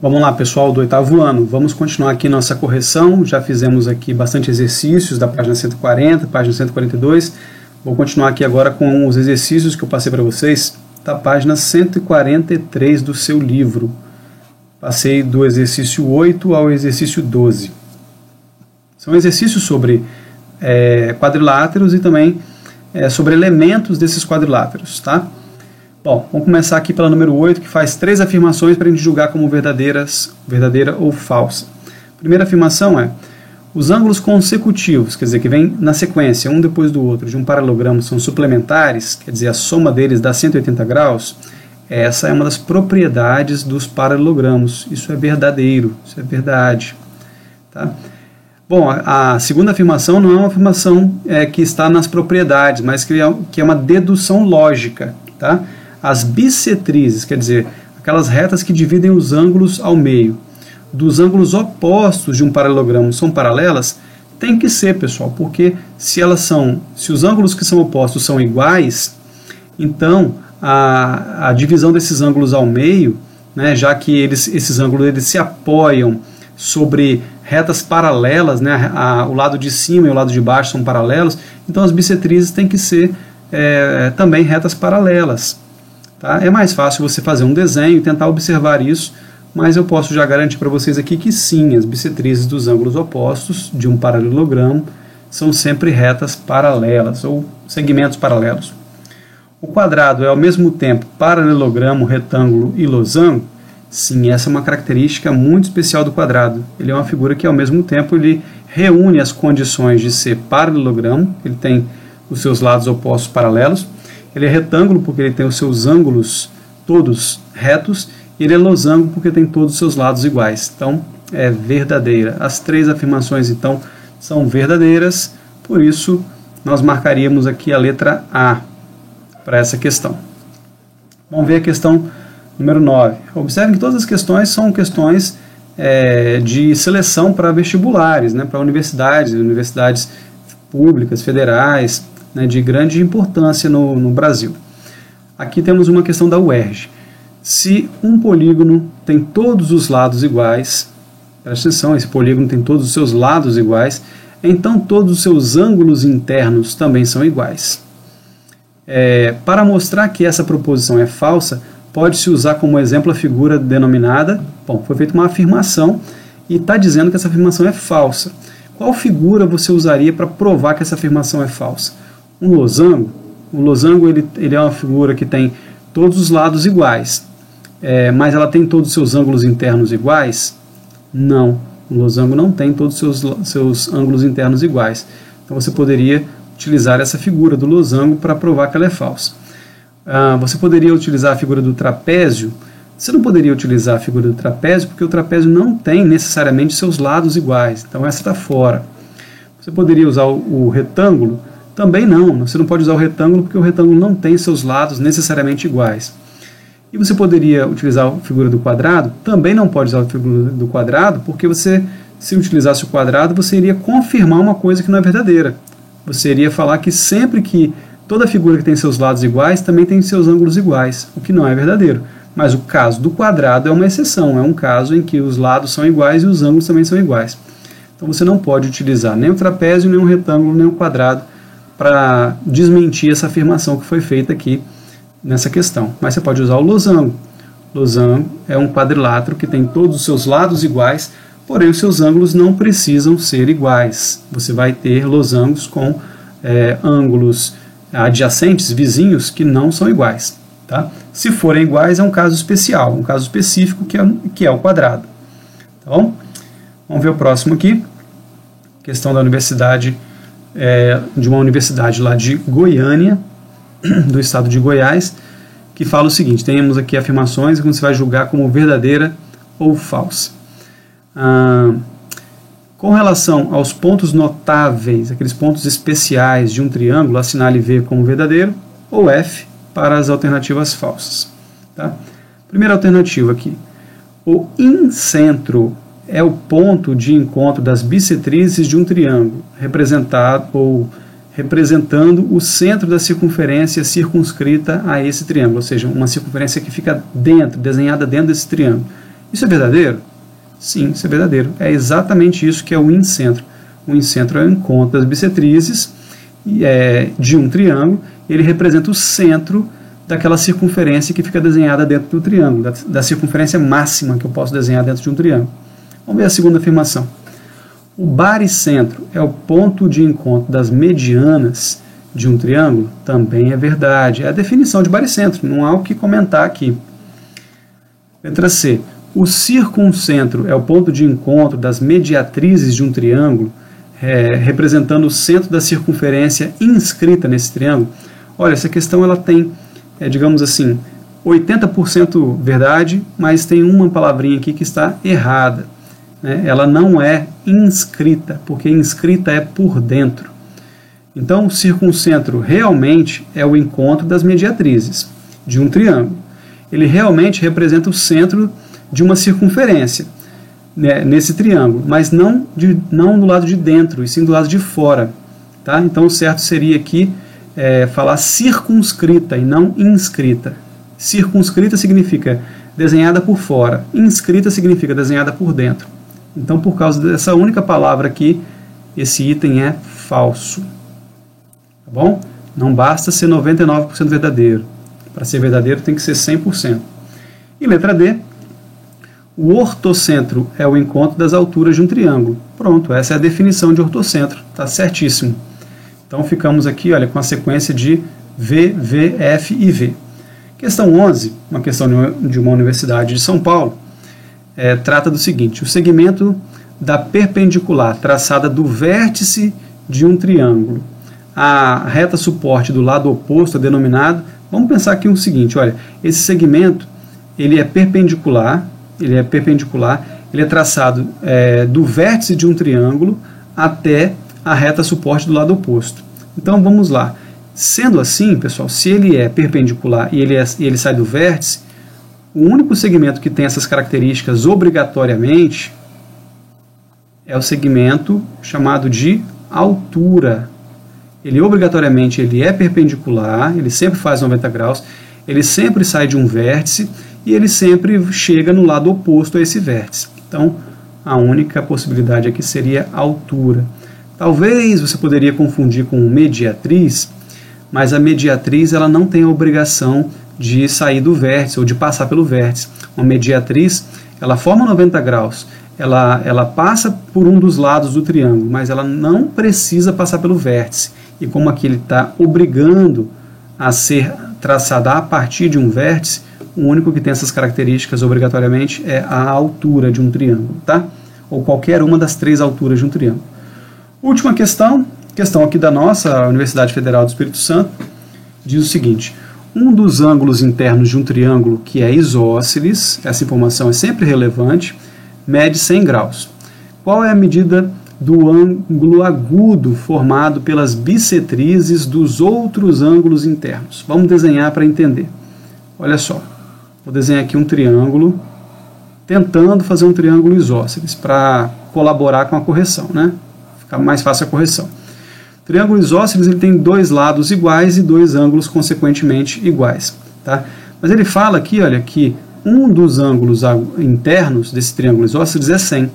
Vamos lá, pessoal do oitavo ano, vamos continuar aqui nossa correção. Já fizemos aqui bastante exercícios da página 140, página 142. Vou continuar aqui agora com os exercícios que eu passei para vocês da página 143 do seu livro. Passei do exercício 8 ao exercício 12. São exercícios sobre quadriláteros e também sobre elementos desses quadriláteros, tá? Bom, vamos começar aqui pela número 8, que faz 3 afirmações para a gente julgar como verdadeira ou falsa. A primeira afirmação é: os ângulos consecutivos, quer dizer, que vem na sequência, um depois do outro, de um paralelogramo são suplementares, quer dizer, a soma deles dá 180 graus. Essa é uma das propriedades dos paralelogramos. Isso é verdadeiro, isso é verdade. Tá? Bom, a segunda afirmação não é uma afirmação que está nas propriedades, mas que é uma dedução lógica. Tá? As bissetrizes, quer dizer, aquelas retas que dividem os ângulos ao meio, dos ângulos opostos de um paralelogramo são paralelas, tem que ser, pessoal, porque se os ângulos que são opostos são iguais, então a divisão desses ângulos ao meio, né, já que esses ângulos eles se apoiam sobre retas paralelas, né, o lado de cima e o lado de baixo são paralelos, então as bissetrizes têm que ser também retas paralelas. Tá? É mais fácil você fazer um desenho e tentar observar isso, mas eu posso já garantir para vocês aqui que sim, as bissetrizes dos ângulos opostos de um paralelogramo são sempre retas paralelas, ou segmentos paralelos. O quadrado é ao mesmo tempo paralelogramo, retângulo e losango? Sim, essa é uma característica muito especial do quadrado. Ele é uma figura que ao mesmo tempo ele reúne as condições de ser paralelogramo, ele tem os seus lados opostos paralelos. Ele é retângulo porque ele tem os seus ângulos todos retos, e ele é losango porque tem todos os seus lados iguais. Então, é verdadeira. As 3 afirmações, então, são verdadeiras, por isso nós marcaríamos aqui a letra A para essa questão. Vamos ver a questão número 9. Observem que todas as questões são questões de seleção para vestibulares, né, para universidades públicas, federais, né, de grande importância no Brasil. Aqui temos uma questão da UERJ. Se um polígono tem todos os lados iguais, presta atenção, esse polígono tem todos os seus lados iguais, então todos os seus ângulos internos também são iguais. Para mostrar que essa proposição é falsa, pode-se usar como exemplo a figura denominada, bom, foi feita uma afirmação e está dizendo que essa afirmação é falsa. Qual figura você usaria para provar que essa afirmação é falsa? Um losango. O losango ele é uma figura que tem todos os lados iguais, mas ela tem todos os seus ângulos internos iguais? Não, o losango não tem todos os seus ângulos internos iguais. Então você poderia utilizar essa figura do losango para provar que ela é falsa. Você poderia utilizar a figura do trapézio? Você não poderia utilizar a figura do trapézio porque o trapézio não tem necessariamente seus lados iguais, então essa está fora. Você poderia usar o retângulo? Também não, você não pode usar o retângulo porque o retângulo não tem seus lados necessariamente iguais. E você poderia utilizar a figura do quadrado? Também não pode usar a figura do quadrado porque se utilizasse o quadrado, você iria confirmar uma coisa que não é verdadeira. Você iria falar que sempre que toda figura que tem seus lados iguais também tem seus ângulos iguais, o que não é verdadeiro. Mas o caso do quadrado é uma exceção, é um caso em que os lados são iguais e os ângulos também são iguais. Então você não pode utilizar nem o trapézio, nem o retângulo, nem o quadrado para desmentir essa afirmação que foi feita aqui nessa questão. Mas você pode usar o losango. Losango é um quadrilátero que tem todos os seus lados iguais, porém os seus ângulos não precisam ser iguais. Você vai ter losangos com ângulos adjacentes, vizinhos, que não são iguais. Tá? Se forem iguais, é um caso especial, um caso específico que é o quadrado. Tá bom? Vamos ver o próximo aqui. Questão da universidade, de uma universidade lá de Goiânia, do estado de Goiás, que fala o seguinte: temos aqui afirmações que você vai julgar como verdadeira ou falsa. Com relação aos pontos notáveis, aqueles pontos especiais de um triângulo, assinale V como verdadeiro ou F para as alternativas falsas. Tá? Primeira alternativa aqui: o incentro é o ponto de encontro das bissetrizes de um triângulo, representando o centro da circunferência circunscrita a esse triângulo, ou seja, uma circunferência que fica desenhada dentro desse triângulo. Isso é verdadeiro? Sim, isso é verdadeiro. É exatamente isso que é o incentro. O incentro é o encontro das bissetrizes de um triângulo. Ele representa o centro daquela circunferência que fica desenhada dentro do triângulo, da circunferência máxima que eu posso desenhar dentro de um triângulo. Vamos ver a segunda afirmação. O baricentro é o ponto de encontro das medianas de um triângulo? Também é verdade. É a definição de baricentro, não há o que comentar aqui. Letra C. O circuncentro é o ponto de encontro das mediatrizes de um triângulo, representando o centro da circunferência inscrita nesse triângulo? Olha, essa questão ela tem, digamos assim, 80% verdade, mas tem uma palavrinha aqui que está errada. Ela não é inscrita, porque inscrita é por dentro. Então, o circuncentro realmente é o encontro das mediatrizes de um triângulo. Ele realmente representa o centro de uma circunferência, nesse triângulo, mas não do lado de dentro, e sim do lado de fora. Tá? Então, o certo seria aqui falar circunscrita e não inscrita. Circunscrita significa desenhada por fora, inscrita significa desenhada por dentro. Então, por causa dessa única palavra aqui, esse item é falso. Tá bom? Não basta ser 99% verdadeiro. Para ser verdadeiro tem que ser 100%. E letra D. O ortocentro é o encontro das alturas de um triângulo. Pronto, essa é a definição de ortocentro. Está certíssimo. Então, ficamos aqui, olha, com a sequência de V, V, F e V. Questão 11, uma questão de uma universidade de São Paulo, trata do seguinte: o segmento da perpendicular traçada do vértice de um triângulo, a reta suporte do lado oposto é denominado. Vamos pensar aqui o seguinte, olha, esse segmento ele é perpendicular, ele é traçado do vértice de um triângulo até a reta suporte do lado oposto. Então vamos lá. Sendo assim, pessoal, se ele é perpendicular e ele sai do vértice, o único segmento que tem essas características obrigatoriamente é o segmento chamado de altura. Ele obrigatoriamente é perpendicular, ele sempre faz 90 graus, ele sempre sai de um vértice e ele sempre chega no lado oposto a esse vértice. Então, a única possibilidade aqui seria a altura. Talvez você poderia confundir com mediatriz, mas a mediatriz ela não tem a obrigação de sair do vértice ou de passar pelo vértice. Uma mediatriz, ela forma 90 graus, ela passa por um dos lados do triângulo, mas ela não precisa passar pelo vértice. E como aqui ele está obrigando a ser traçada a partir de um vértice, o único que tem essas características obrigatoriamente é a altura de um triângulo, tá? Ou qualquer uma das três alturas de um triângulo. Última questão aqui da nossa Universidade Federal do Espírito Santo, diz o seguinte: um dos ângulos internos de um triângulo que é isósceles, essa informação é sempre relevante, mede 100 graus. Qual é a medida do ângulo agudo formado pelas bissetrizes dos outros ângulos internos? Vamos desenhar para entender. Olha só, vou desenhar aqui um triângulo, tentando fazer um triângulo isósceles, para colaborar com a correção, né? Fica mais fácil a correção. O triângulo isósceles ele tem dois lados iguais e dois ângulos consequentemente iguais. Tá? Mas ele fala aqui, olha, que um dos ângulos internos desse triângulo isósceles é 100.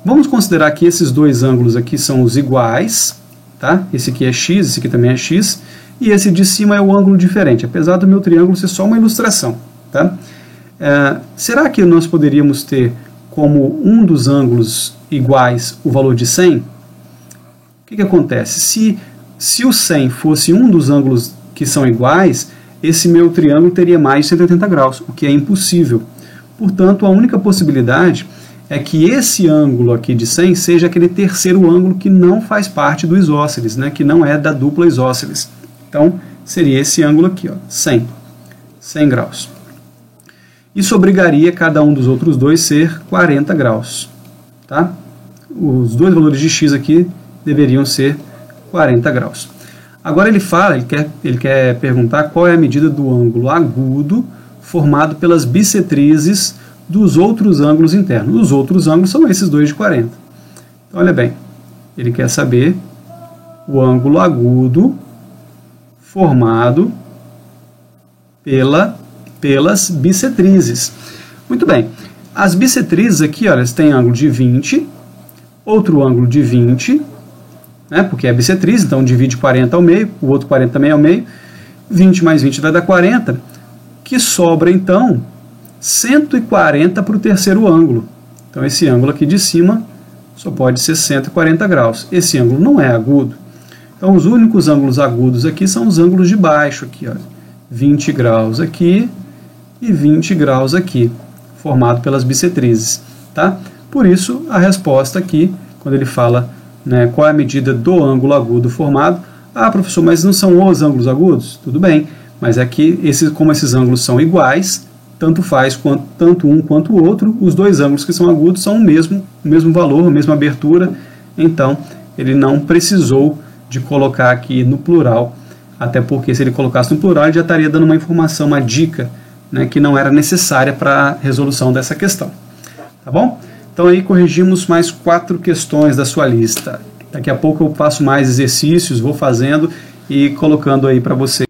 Vamos considerar que esses dois ângulos aqui são os iguais. Tá? Esse aqui é x, esse aqui também é x. E esse de cima é o ângulo diferente, apesar do meu triângulo ser só uma ilustração. Tá? Será que nós poderíamos ter como um dos ângulos iguais o valor de 100? O que acontece? Se o 100 fosse um dos ângulos que são iguais, esse meu triângulo teria mais de 180 graus, o que é impossível. Portanto, a única possibilidade é que esse ângulo aqui de 100 seja aquele terceiro ângulo que não faz parte do isósceles, né, que não é da dupla isósceles. Então, seria esse ângulo aqui, ó, 100 graus. Isso obrigaria cada um dos outros dois ser 40 graus. Tá? Os dois valores de x aqui deveriam ser 40 graus. Agora ele quer perguntar qual é a medida do ângulo agudo formado pelas bissetrizes dos outros ângulos internos. Os outros ângulos são esses dois de 40. Então, olha bem, ele quer saber o ângulo agudo formado pelas bissetrizes. Muito bem. As bissetrizes aqui, olha, têm ângulo de 20, outro ângulo de 20, né, porque é bissetriz, então divide 40 ao meio, o outro 40 também ao meio, 20 mais 20 vai dar 40, que sobra então 140 para o terceiro ângulo. Então esse ângulo aqui de cima só pode ser 140 graus. Esse ângulo não é agudo. Então os únicos ângulos agudos aqui são os ângulos de baixo, aqui, ó, 20 graus aqui e 20 graus aqui, formado pelas bissetrizes, tá? Por isso a resposta aqui, quando ele fala, né, qual é a medida do ângulo agudo formado, ah, professor, mas não são os ângulos agudos? Tudo bem, mas é que como esses ângulos são iguais, tanto faz tanto um quanto o outro, os dois ângulos que são agudos são o mesmo valor, a mesma abertura, então ele não precisou de colocar aqui no plural, até porque se ele colocasse no plural ele já estaria dando uma informação, uma dica, né, que não era necessária para a resolução dessa questão. Tá bom? Então aí corrigimos mais 4 questões da sua lista. Daqui a pouco eu passo mais exercícios, vou fazendo e colocando aí para você.